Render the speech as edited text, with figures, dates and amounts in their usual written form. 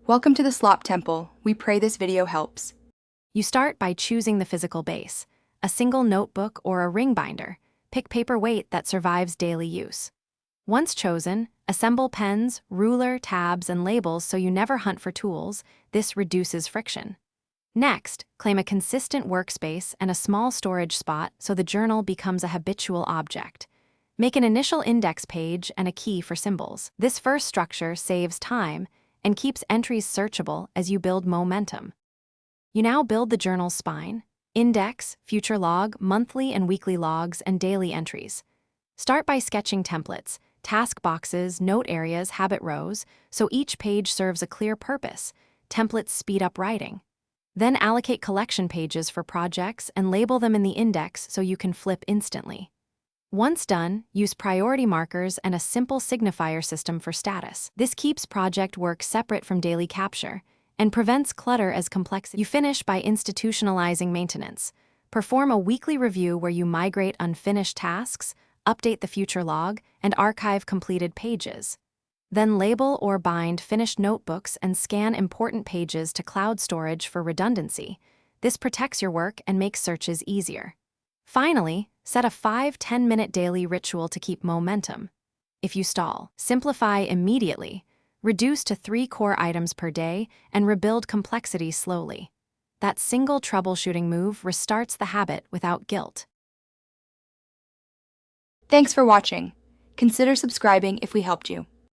Welcome to the Slop Temple. We pray this video helps. You start by choosing the physical base, a single notebook or a ring binder. Pick paper weight that survives daily use. Once chosen, assemble pens, ruler, tabs, and labels so you never hunt for tools. This reduces friction. Next, claim a consistent workspace and a small storage spot so the journal becomes a habitual object. Make an initial index page and a key for symbols. This first structure saves time and keeps entries searchable as you build momentum. You now build the journal's spine: index, future log, monthly and weekly logs, and daily entries. Start by sketching templates, task boxes, note areas, habit rows, so each page serves a clear purpose. Templates speed up writing. Then allocate collection pages for projects and label them in the index so you can flip instantly. Once done, use priority markers and a simple signifier system for status. This keeps project work separate from daily capture and prevents clutter as complexity. You finish by institutionalizing maintenance. Perform a weekly review where you migrate unfinished tasks, update the future log, and archive completed pages. Then label or bind finished notebooks and scan important pages to cloud storage for redundancy. This protects your work and makes searches easier. Finally, set a 5-10-minute daily ritual to keep momentum. If you stall, simplify immediately. Reduce to 3 core items per day and rebuild complexity slowly. That single troubleshooting move restarts the habit without guilt. Thanks for watching. Consider subscribing if we helped you.